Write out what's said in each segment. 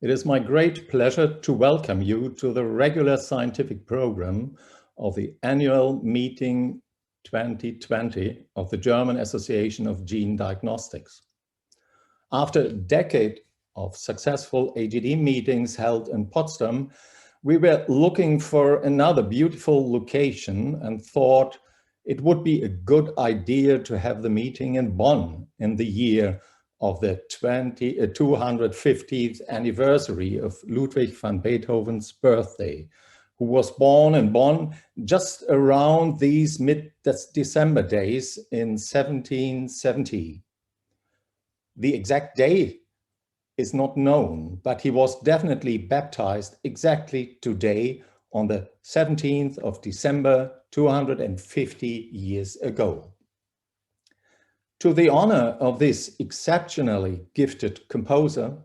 It is my great pleasure to welcome you to the regular scientific program of the annual meeting 2020 of the German Association of Gene Diagnostics. After a decade of successful AGD meetings held in Potsdam, we were looking for another beautiful location and thought it would be a good idea to have the meeting in Bonn in the year of the 250th anniversary of Ludwig van Beethoven's birthday, who was born in Bonn just around these mid-December days in 1770. The exact day is not known, but he was definitely baptized exactly today on the 17th of December, 250 years ago. To the honor of this exceptionally gifted composer,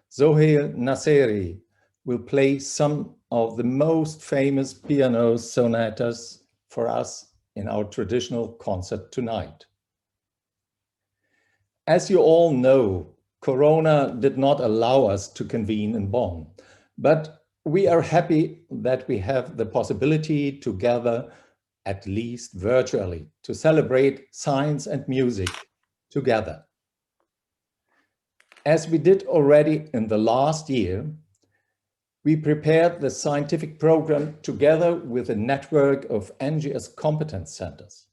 Sohail Nasseri will play some of the most famous piano sonatas for us in our traditional concert tonight. As you all know, Corona did not allow us to convene in Bonn, but we are happy that we have the possibility to gather, at least virtually, to celebrate science and music together. As we did already in the last year, we prepared the scientific program together with a network of NGS competence centers.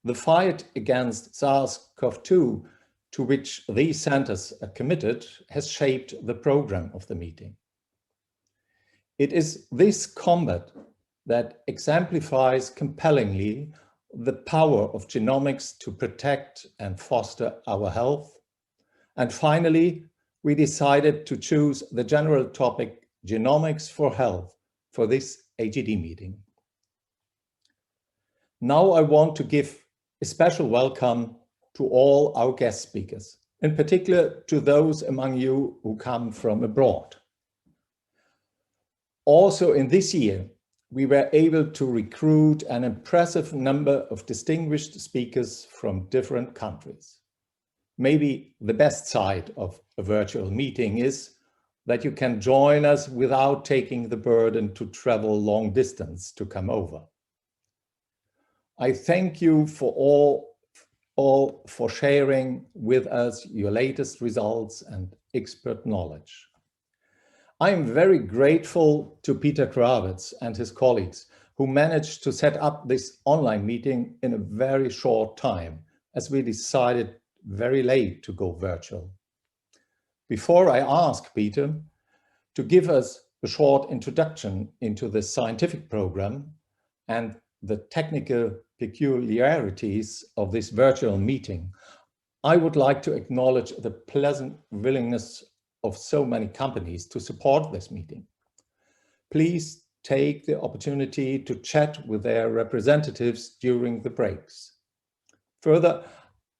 The fight against SARS-CoV-2, to which these centers are committed, has shaped the program of the meeting. It is this combat that exemplifies compellingly the power of genomics to protect and foster our health. And finally, we decided to choose the general topic, genomics for health, for this AGD meeting. Now I want to give a special welcome to all our guest speakers, in particular to those among you who come from abroad. Also in this year, we were able to recruit an impressive number of distinguished speakers from different countries. Maybe the best side of a virtual meeting is that you can join us without taking the burden to travel long distance to come over. I thank you for all for sharing with us your latest results and expert knowledge. I am very grateful to Peter Krawitz and his colleagues who managed to set up this online meeting in a very short time, as we decided very late to go virtual. Before I ask Peter to give us a short introduction into the scientific program and the technical peculiarities of this virtual meeting, I would like to acknowledge the pleasant willingness of so many companies to support this meeting. Please take the opportunity to chat with their representatives during the breaks. Further,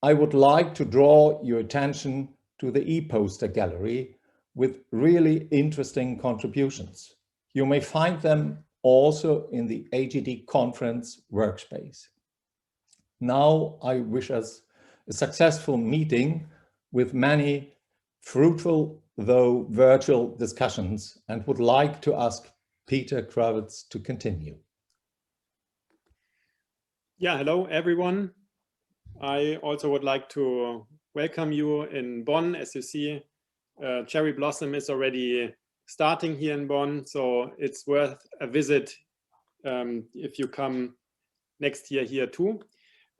I would like to draw your attention to the e-poster gallery with really interesting contributions. You may find them also in the AGD conference workspace. Now I wish us a successful meeting with many fruitful, though virtual, discussions, and would like to ask Peter Krawitz to continue. Yeah, hello everyone. I also would like to welcome you in Bonn. As you see, cherry blossom is already starting here in Bonn, so it's worth a visit if you come next year here too.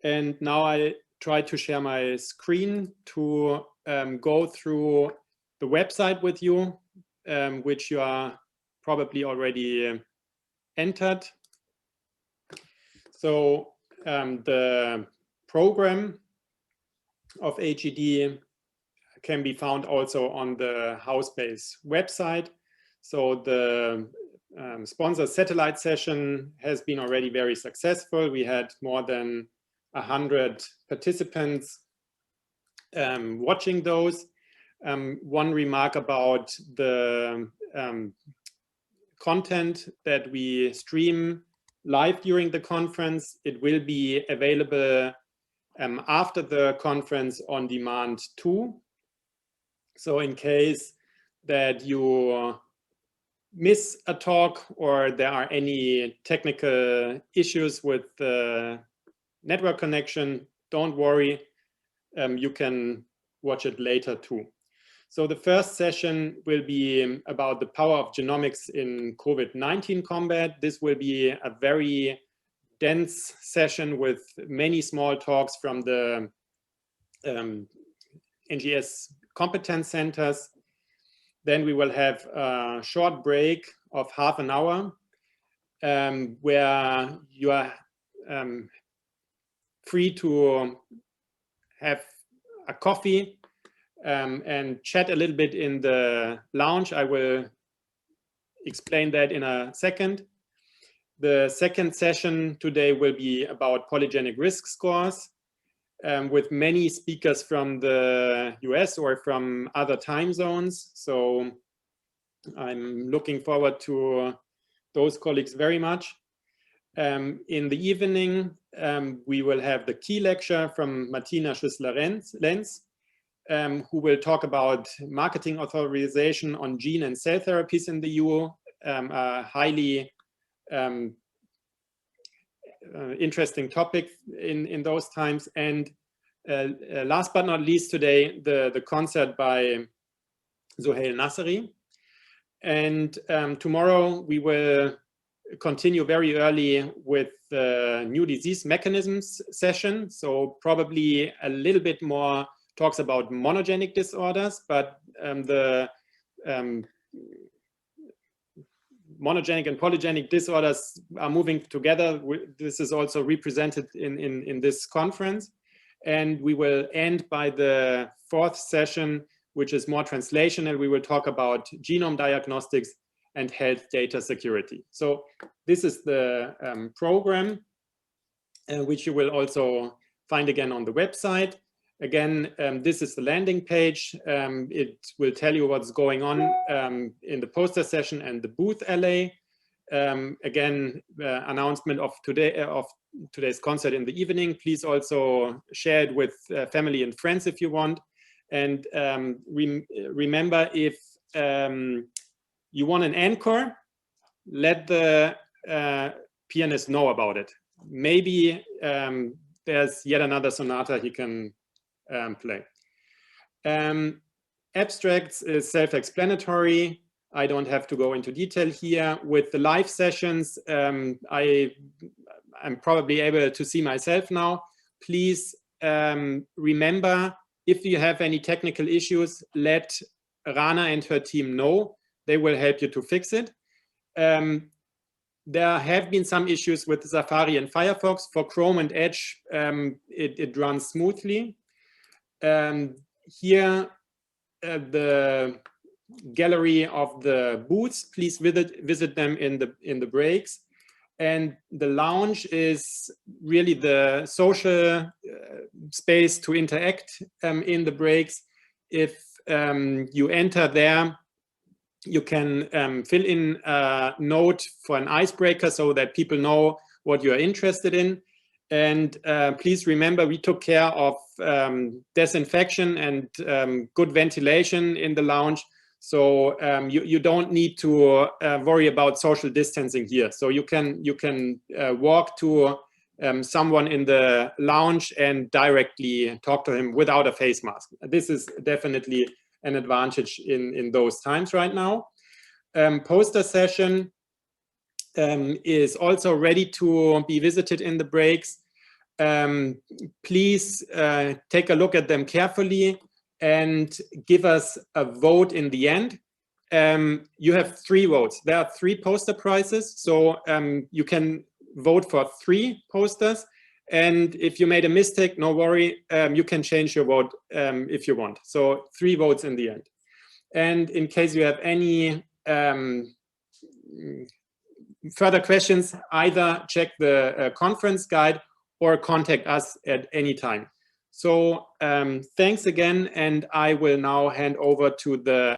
And now I try to share my screen to go through the website with you, which you are probably already entered. So the program of AGD can be found also on the Housebase website. So the sponsored satellite session has been already very successful. We had more than 100 participants watching those. One remark about the content that we stream live during the conference, it will be available after the conference on demand too. So in case that you miss a talk or there are any technical issues with the network connection, don't worry, you can watch it later too. So the first session will be about the power of genomics in COVID-19 combat. This will be a very dense session with many small talks from the NGS competence centers. Then we will have a short break of half an hour where you are free to have a coffee and chat a little bit in the lounge. I will explain that in a second. The second session today will be about polygenic risk scores with many speakers from the US or from other time zones. So I'm looking forward to those colleagues very much. In the evening, we will have the key lecture from Martina Schüssler-Lenz, who will talk about marketing authorization on gene and cell therapies in the EU, a highly interesting topic in those times. And last but not least today, the concert by Sohail Nasseri. And tomorrow we will continue very early with the new disease mechanisms session. So probably a little bit more talks about monogenic disorders, but the monogenic and polygenic disorders are moving together. This is also represented in this conference. And we will end by the fourth session, which is more translational. We will talk about genome diagnostics and health data security. So this is the program, which you will also find again on the website. Again, this is the landing page. It will tell you what's going on in the poster session and the booth LA. Again, announcement of today's concert in the evening. Please also share it with family and friends if you want. And remember, if you want an encore, let the pianist know about it. Maybe there's yet another sonata he can play. Abstracts is self-explanatory. I don't have to go into detail here. With the live sessions, I'm probably able to see myself now. Please remember, if you have any technical issues, let Rana and her team know. They will help you to fix it. There have been some issues with Safari and Firefox. For Chrome and Edge, it runs smoothly. Here, the gallery of the booths, please visit them in the breaks. And the lounge is really the social space to interact in the breaks. If you enter there, you can fill in a note for an icebreaker so that people know what you are interested in. And please remember, we took care of disinfection and good ventilation in the lounge. So you don't need to worry about social distancing here. So you can walk to someone in the lounge and directly talk to him without a face mask. This is definitely an advantage in those times right now. Poster session is also ready to be visited in the breaks. Please take a look at them carefully and give us a vote in the end. You have 3 votes. There are 3 poster prizes, so you can vote for 3 posters. And if you made a mistake, no worry, you can change your vote if you want. So 3 votes in the end. And in case you have any further questions, either check the conference guide or contact us at any time. So thanks again, and I will now hand over to the